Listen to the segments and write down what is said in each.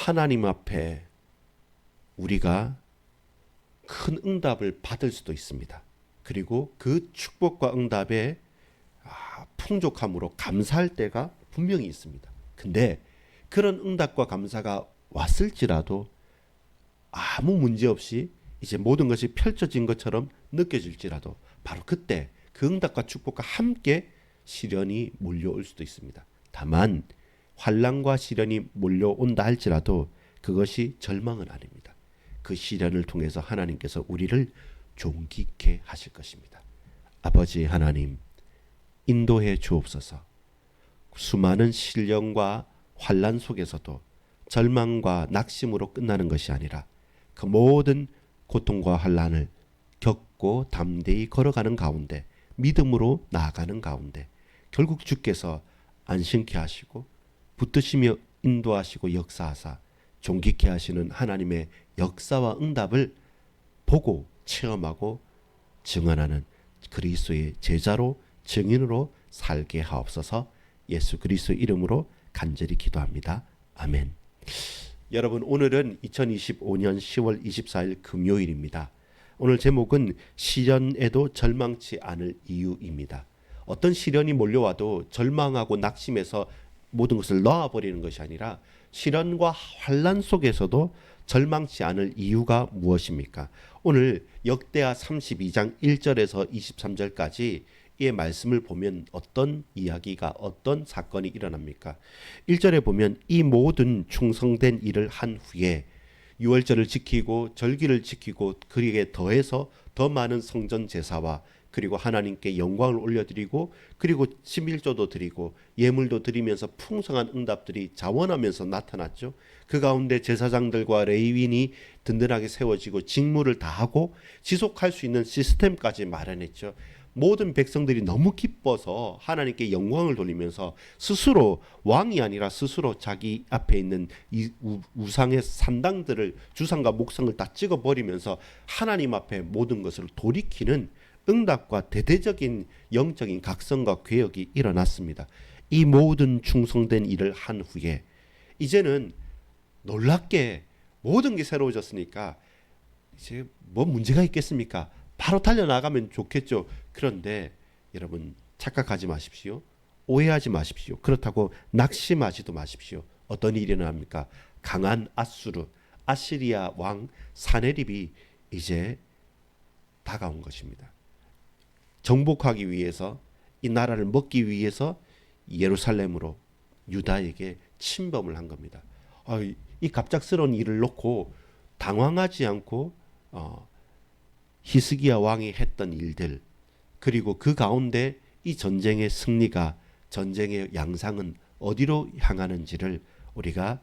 하나님 앞에 우리가 큰 응답을 받을 수도 있습니다. 그리고 그 축복과 응답에 풍족함으로 감사할 때가 분명히 있습니다. 근데 그런 응답과 감사가 왔을지라도 아무 문제 없이 이제 모든 것이 펼쳐진 것처럼 느껴질지라도 바로 그때 그 응답과 축복과 함께 시련이 몰려올 수도 있습니다. 다만 환난과 시련이 몰려온다 할지라도 그것이 절망은 아닙니다. 그 시련을 통해서 하나님께서 우리를 존귀케 하실 것입니다. 아버지 하나님, 인도해 주옵소서. 수많은 시련과 환난 속에서도 절망과 낙심으로 끝나는 것이 아니라 그 모든 고통과 환난을 겪고 담대히 걸어가는 가운데, 믿음으로 나아가는 가운데 결국 주께서 안심케 하시고 붙드시며 인도하시고 역사하사 존귀케 하시는 하나님의 역사와 응답을 보고 체험하고 증언하는 그리스도의 제자로, 증인으로 살게 하옵소서. 예수 그리스도 이름으로 간절히 기도합니다. 아멘. 여러분, 오늘은 2025년 10월 24일 금요일입니다. 오늘 제목은 시련에도 절망치 않을 이유입니다. 어떤 시련이 몰려와도 절망하고 낙심해서 모든 것을 놓아버리는 것이 아니라 시련과 환난 속에서도 절망치 않을 이유가 무엇입니까? 오늘 역대하 32장 1절에서 23절까지 이 말씀을 보면 어떤 이야기가, 어떤 사건이 일어납니까? 1절에 보면 이 모든 충성된 일을 한 후에 유월절을 지키고 절기를 지키고 그에게 더해서 더 많은 성전 제사와 그리고 하나님께 영광을 올려드리고 그리고 11조도 드리고 예물도 드리면서 풍성한 응답들이 자원하면서 나타났죠. 그 가운데 제사장들과 레위인이 든든하게 세워지고 직무를 다하고 지속할 수 있는 시스템까지 마련했죠. 모든 백성들이 너무 기뻐서 하나님께 영광을 돌리면서 스스로 왕이 아니라 스스로 자기 앞에 있는 이 우상의 산당들을, 주상과 목상을 다 찍어버리면서 하나님 앞에 모든 것을 돌이키는 응답과 대대적인 영적인 각성과 개혁이 일어났습니다. 이 모든 충성된 일을 한 후에 이제는 놀랍게 모든 게 새로워졌으니까 이제 뭐 문제가 있겠습니까? 바로 달려나가면 좋겠죠. 그런데 여러분, 착각하지 마십시오. 오해하지 마십시오. 그렇다고 낙심하지도 마십시오. 어떤 일이 일어납니까? 강한 아수르, 아시리아 왕 사네립이 이제 다가온 것입니다. 정복하기 위해서, 이 나라를 먹기 위해서 예루살렘으로, 유다에게 침범을 한 겁니다. 이 갑작스러운 일을 놓고 당황하지 않고 히스기야 왕이 했던 일들, 그리고 그 가운데 이 전쟁의 승리가, 전쟁의 양상은 어디로 향하는지를 우리가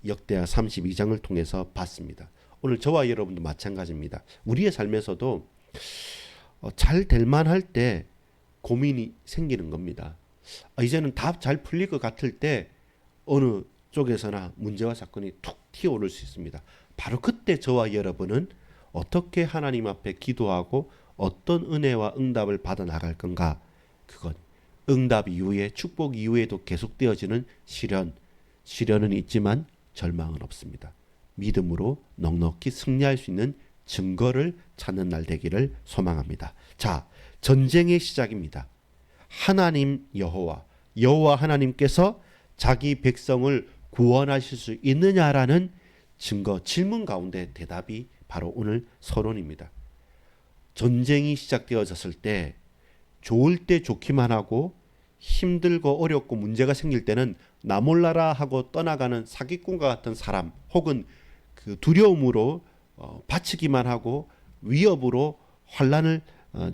역대하 32장을 통해서 봤습니다. 오늘 저와 여러분도 마찬가지입니다. 우리의 삶에서도 잘 될 만할 때 고민이 생기는 겁니다. 이제는 다 잘 풀릴 것 같을 때 어느 쪽에서나 문제와 사건이 툭 튀어오를 수 있습니다. 바로 그때 저와 여러분은 어떻게 하나님 앞에 기도하고 어떤 은혜와 응답을 받아 나갈 건가? 그건 응답 이후에, 축복 이후에도 계속되어지는 시련은 있지만 절망은 없습니다. 믿음으로 넉넉히 승리할 수 있는 증거를 찾는 날 되기를 소망합니다. 자, 전쟁의 시작입니다. 하나님 여호와 하나님께서 자기 백성을 구원하실 수 있느냐라는 증거, 질문 가운데 대답이 바로 오늘 서론입니다. 전쟁이 시작되어졌을 때 좋을 때 좋기만 하고 힘들고 어렵고 문제가 생길 때는 나 몰라라 하고 떠나가는 사기꾼과 같은 사람, 혹은 그 두려움으로 바치기만 하고 위협으로 환난을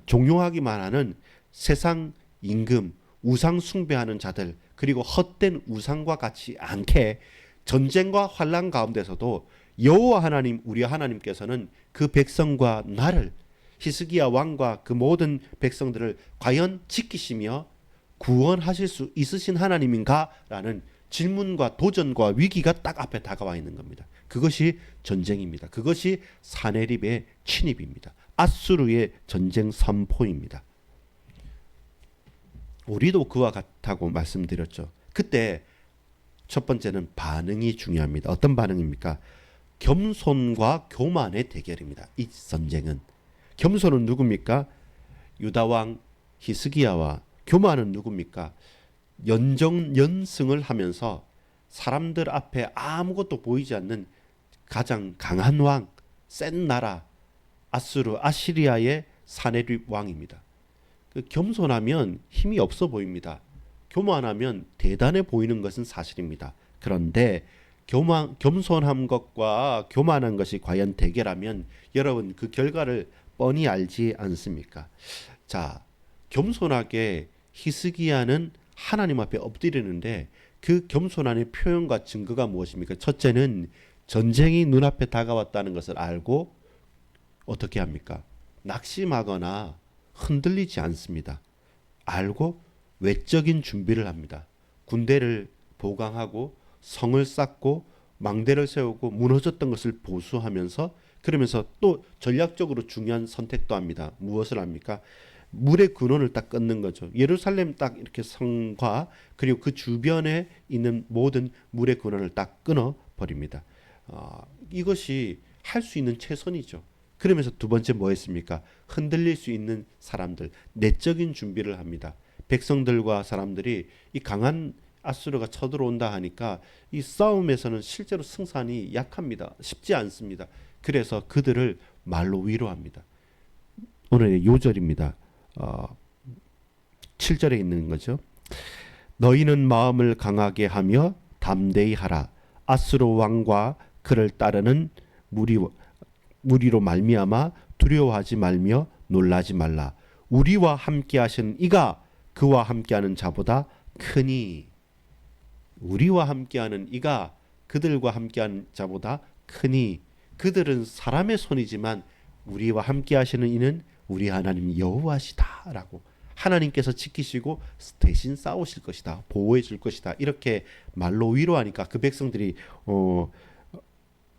종용하기만 하는 세상 임금, 우상 숭배하는 자들, 그리고 헛된 우상과 같이 않게 전쟁과 환난 가운데서도 여호와 하나님, 우리 하나님께서는 그 백성과 나를, 히스기야 왕과 그 모든 백성들을 과연 지키시며 구원하실 수 있으신 하나님인가라는 질문과 도전과 위기가 딱 앞에 다가와 있는 겁니다. 그것이 전쟁입니다. 그것이 사네립의 침입입니다. 아수르의 전쟁 선포입니다. 우리도 그와 같다고 말씀드렸죠. 그때 첫 번째는 반응이 중요합니다. 어떤 반응입니까? 겸손과 교만의 대결입니다. 이 전쟁은. 겸손은 누굽니까? 유다왕 히스기야와 교만은 누굽니까? 연승을 하면서 사람들 앞에 아무것도 보이지 않는 가장 강한 왕, 센 나라 아시리아의 사네립 왕입니다. 그 겸손하면 힘이 없어 보입니다. 교만하면 대단해 보이는 것은 사실입니다. 그런데 겸손한 것과 교만한 것이 과연 대결하면 여러분 그 결과를 뻔히 알지 않습니까? 자, 겸손하게 히스기야는 하나님 앞에 엎드리는데 그 겸손함의 표현과 증거가 무엇입니까? 첫째는 전쟁이 눈앞에 다가왔다는 것을 알고 어떻게 합니까? 낙심하거나 흔들리지 않습니다. 알고 외적인 준비를 합니다. 군대를 보강하고 성을 쌓고 망대를 세우고 무너졌던 것을 보수하면서 그러면서 또 전략적으로 중요한 선택도 합니다. 무엇을 합니까? 물의 근원을 딱 끊는 거죠. 예루살렘 딱 이렇게 성과 그리고 그 주변에 있는 모든 물의 근원을 딱 끊어 버립니다. 이것이 할 수 있는 최선이죠. 그러면서 두 번째 뭐 했습니까? 흔들릴 수 있는 사람들, 내적인 준비를 합니다. 백성들과 사람들이 이 강한 아수르가 쳐들어온다 하니까 이 싸움에서는 실제로 승산이 약합니다. 쉽지 않습니다. 그래서 그들을 말로 위로합니다. 오늘의 요절입니다. 7절에 있는 거죠. 너희는 마음을 강하게 하며 담대히 하라. 아수르 왕과 그를 따르는 무리로 말미암아 두려워하지 말며 놀라지 말라. 우리와 함께 하시는 이가 그와 함께하는 자보다 크니. 우리와 함께하는 이가 그들과 함께하는 자보다 크니. 그들은 사람의 손이지만 우리와 함께하시는 이는 우리 하나님 여호와시다라고 하나님께서 지키시고 대신 싸우실 것이다, 보호해 줄 것이다 이렇게 말로 위로하니까 그 백성들이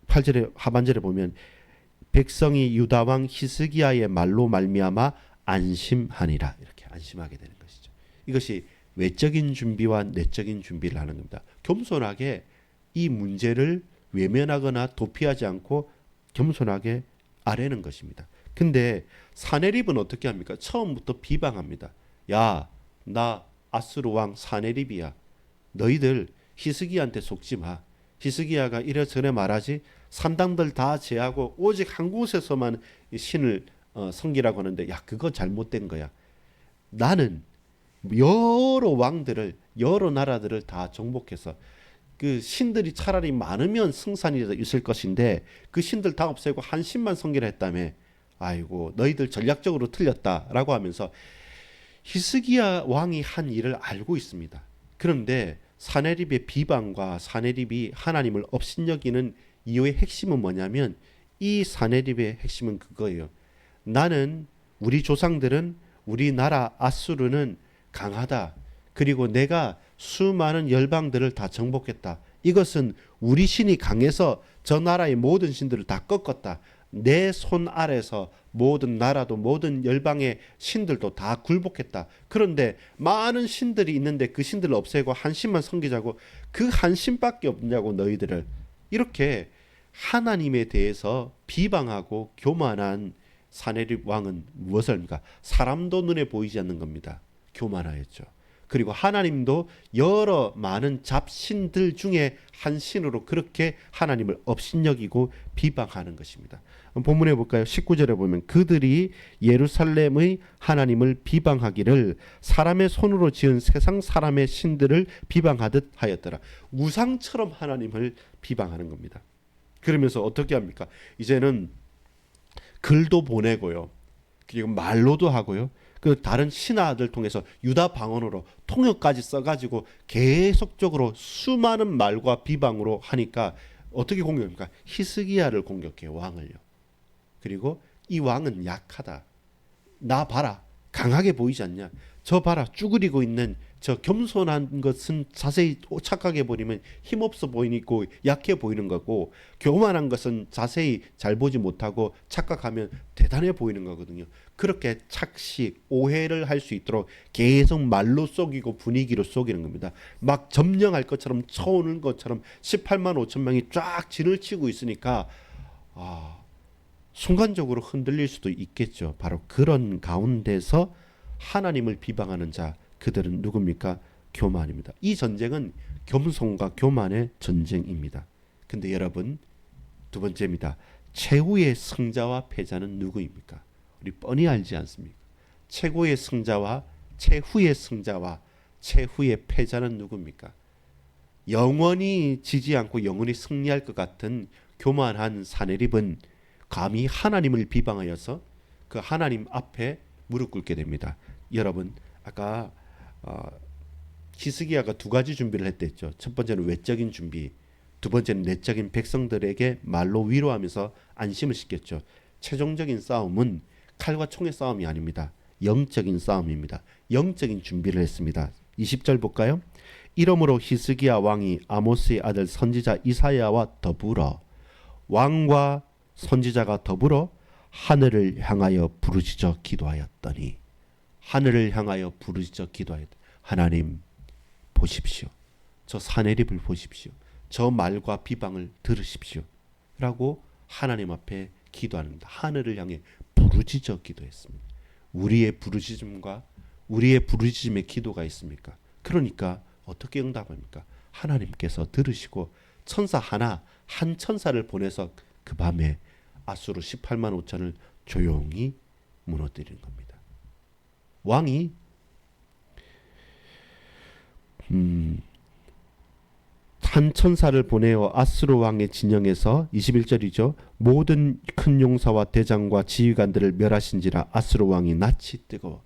8절에 하반절에 보면 백성이 유다 왕 히스기야의 말로 말미암아 안심하니라 이렇게 안심하게 되는 것이죠. 이것이 외적인 준비와 내적인 준비를 하는 겁니다. 겸손하게 이 문제를 외면하거나 도피하지 않고 겸손하게 아뢰는 것입니다. 근데 사네립은 어떻게 합니까? 처음부터 비방합니다. 야, 나 아수르 왕 사네립이야. 너희들 히스기야한테 속지 마. 히스기야가 이래저래 말하지 산당들 다 제하고 오직 한 곳에서만 신을 섬기라고 하는데 야, 그거 잘못된 거야. 나는 여러 왕들을 여러 나라들을 다 정복해서 그 신들이 차라리 많으면 승산이 있을 것인데 그 신들 다 없애고 한 신만 섬기라 했다며. 아이고 너희들 전략적으로 틀렸다라고 하면서 히스기야 왕이 한 일을 알고 있습니다. 그런데 사네립의 비방과 사네립이 하나님을 업신여기는 이유의 핵심은 뭐냐면 이 사네립의 핵심은 그거예요. 나는 우리 조상들은 우리나라 아수르는 강하다. 그리고 내가 수많은 열방들을 다 정복했다. 이것은 우리 신이 강해서 저 나라의 모든 신들을 다 꺾었다. 내 손 아래서 모든 나라도 모든 열방의 신들도 다 굴복했다. 그런데 많은 신들이 있는데 그 신들을 없애고 한 신만 섬기자고 그 한 신밖에 없냐고 너희들을. 이렇게 하나님에 대해서 비방하고 교만한 사네립 왕은 무엇을 합니까? 사람도 눈에 보이지 않는 겁니다. 교만하였죠. 그리고 하나님도 여러 많은 잡신들 중에 한 신으로 그렇게 하나님을 업신여기고 비방하는 것입니다. 본문에 볼까요? 19절에 보면 그들이 예루살렘의 하나님을 비방하기를 사람의 손으로 지은 세상 사람의 신들을 비방하듯 하였더라. 우상처럼 하나님을 비방하는 겁니다. 그러면서 어떻게 합니까? 이제는 글도 보내고요. 그리고 말로도 하고요. 그 다른 신하들 통해서 유다 방언으로 통역까지 써가지고 계속적으로 수많은 말과 비방으로 하니까 어떻게 공격합니까? 히스기야를 공격해요. 왕을요. 그리고 이 왕은 약하다. 나 봐라. 강하게 보이지 않냐? 저 봐라, 쭈그리고 있는 저 겸손한 것은 자세히 착각해 버리면 힘없어 보이고 약해 보이는 거고, 교만한 것은 자세히 잘 보지 못하고 착각하면 대단해 보이는 거거든요. 그렇게 착시, 오해를 할 수 있도록 계속 말로 속이고 분위기로 속이는 겁니다. 막 점령할 것처럼 쳐오는 것처럼 18만 5천 명이 쫙 진을 치고 있으니까 순간적으로 흔들릴 수도 있겠죠. 바로 그런 가운데서 하나님을 비방하는 자, 그들은 누굽니까? 교만입니다. 이 전쟁은 겸손과 교만의 전쟁입니다. 근데 여러분, 두 번째입니다. 최후의 승자와 패자는 누구입니까? 우리 뻔히 알지 않습니까? 최고의 승자와 최후의 승자와 최후의 패자는 누굽니까? 영원히 지지 않고 영원히 승리할 것 같은 교만한 사내립은 감히 하나님을 비방하여서 그 하나님 앞에 무릎 꿇게 됩니다. 여러분, 아까 히스기야가 두 가지 준비를 했댔죠. 첫 번째는 외적인 준비, 두 번째는 내적인 백성들에게 말로 위로하면서 안심을 시켰죠. 최종적인 싸움은 칼과 총의 싸움이 아닙니다. 영적인 싸움입니다. 영적인 준비를 했습니다. 20절 볼까요? 이러므로 히스기야 왕이 아모스의 아들 선지자 이사야와 더불어, 왕과 선지자가 더불어 하늘을 향하여 부르짖어 기도하였더니, 하늘을 향하여 부르짖어 기도하였더니, 하나님 보십시오. 저 사내립을 보십시오. 저 말과 비방을 들으십시오. 라고 하나님 앞에 기도하는, 하늘을 향해 부르짖어 기도했습니다. 우리의 부르짖음과 우리의 부르짖음의 기도가 있습니까? 그러니까 어떻게 응답합니까? 하나님께서 들으시고 천사 하나, 한 천사를 보내서 그 밤에 아수르 18만 5천을 조용히 무너뜨리는 겁니다. 왕이 한 천사를 보내어 아수르 왕의 진영에서 21절이죠. 모든 큰 용사와 대장과 지휘관들을 멸하신지라 아수르 왕이 낯이 뜨거워.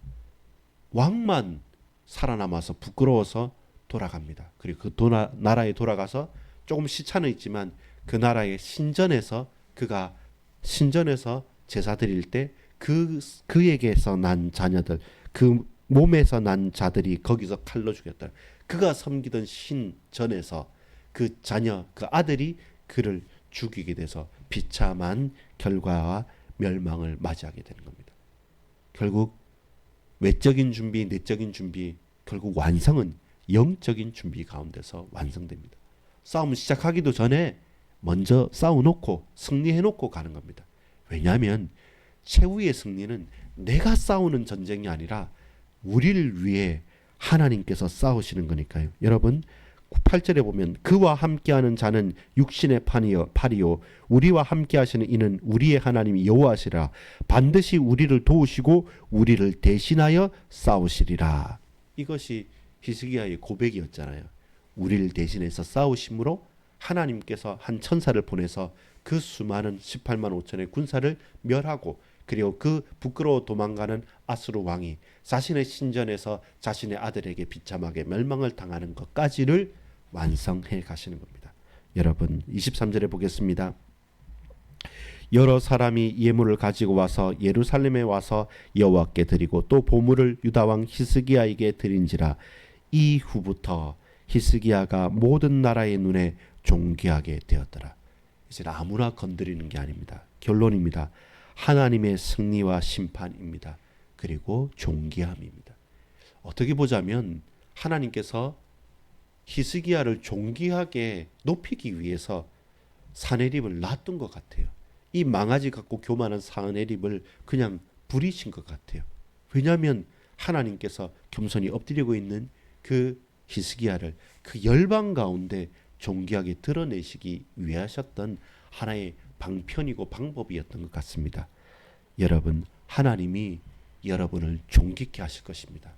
왕만 살아남아서 부끄러워서 돌아갑니다. 그리고 그 나라에 돌아가서 조금 시차는 있지만 그 나라의 신전에서 그가 신전에서 제사 드릴 때 그에게서 난 자녀들, 그 몸에서 난 자들이 거기서 칼로 죽였다. 그가 섬기던 신전에서 그 자녀, 그 아들이 그를 죽이게 돼서 비참한 결과와 멸망을 맞이하게 되는 겁니다. 결국 외적인 준비, 내적인 준비, 결국 완성은 영적인 준비 가운데서 완성됩니다. 싸움 시작하기도 전에 먼저 싸워놓고 승리해놓고 가는 겁니다. 왜냐하면 최후의 승리는 내가 싸우는 전쟁이 아니라 우리를 위해 하나님께서 싸우시는 거니까요. 여러분 8절에 보면 그와 함께하는 자는 육신의 팔이요 우리와 함께하시는 이는 우리의 하나님 여호와시라. 반드시 우리를 도우시고 우리를 대신하여 싸우시리라. 이것이 히스기야의 고백이었잖아요. 우리를 대신해서 싸우심으로 하나님께서 한 천사를 보내서 그 수많은 18만 5천의 군사를 멸하고, 그리고 그 부끄러워 도망가는 아수르 왕이 자신의 신전에서 자신의 아들에게 비참하게 멸망을 당하는 것까지를 완성해 가시는 겁니다. 여러분 23절에 보겠습니다. 여러 사람이 예물을 가지고 와서 예루살렘에 와서 여호와께 드리고 또 보물을 유다 왕 히스기야에게 드린지라. 이후부터 히스기야가 모든 나라의 눈에 존귀하게 되었더라. 이제 아무나 건드리는 게 아닙니다. 결론입니다. 하나님의 승리와 심판입니다. 그리고 존귀함입니다. 어떻게 보자면 하나님께서 히스기야를 존귀하게 높이기 위해서 사내립을 놔둔 것 같아요. 이 망아지 같고 교만한 사내립을 그냥 부리신 것 같아요. 왜냐하면 하나님께서 겸손히 엎드리고 있는 그 히스기야를 그 열방 가운데 존귀하게 드러내시기 위해 하셨던 하나의 방편이고 방법이었던 것 같습니다. 여러분, 하나님이 여러분을 존귀케 하실 것입니다.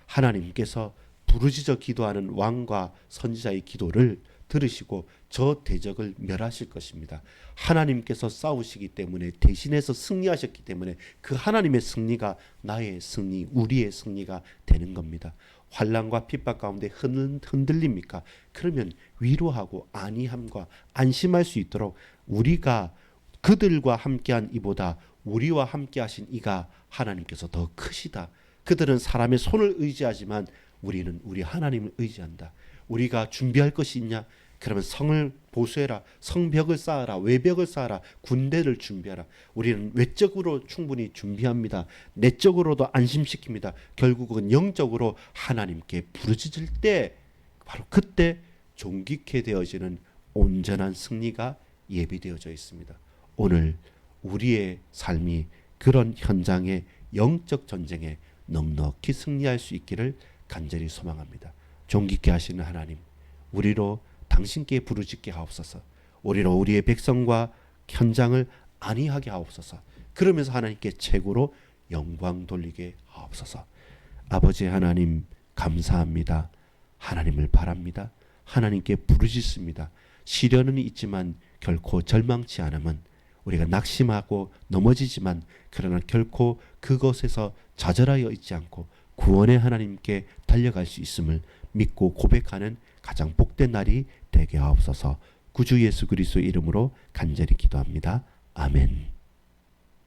하나님께서 부르짖어 기도하는 왕과 선지자의 기도를 들으시고 저 대적을 멸하실 것입니다. 하나님께서 싸우시기 때문에, 대신해서 승리하셨기 때문에 그 하나님의 승리가 나의 승리, 우리의 승리가 되는 겁니다. 환난과 핍박 가운데 흔들립니까? 그러면 위로하고 안위함과 안심할 수 있도록 우리가 그들과 함께한 이보다 우리와 함께하신 이가 하나님께서 더 크시다. 그들은 사람의 손을 의지하지만 우리는 우리 하나님을 의지한다. 우리가 준비할 것이 있냐? 그러면 성을 보수해라. 성벽을 쌓아라. 외벽을 쌓아라. 군대를 준비하라. 우리는 외적으로 충분히 준비합니다. 내적으로도 안심시킵니다. 결국은 영적으로 하나님께 부르짖을 때 바로 그때 종기케 되어지는 온전한 승리가 예비되어져 있습니다. 오늘 우리의 삶이 그런 현장의 영적 전쟁에 넉넉히 승리할 수 있기를 간절히 소망합니다. 종기케 하시는 하나님, 우리로 당신께 부르짖게 하옵소서. 우리로 우리의 백성과 현장을 안위하게 하옵소서. 그러면서 하나님께 최고로 영광 돌리게 하옵소서. 아버지 하나님 감사합니다. 하나님을 바랍니다. 하나님께 부르짖습니다. 시련은 있지만 결코 절망치 않음은, 우리가 낙심하고 넘어지지만 그러나 결코 그것에서 좌절하여 있지 않고 구원의 하나님께 달려갈 수 있음을 믿고 고백하는 가장 복된 날이 되게 하옵소서. 구주 예수 그리스도 이름으로 간절히 기도합니다. 아멘.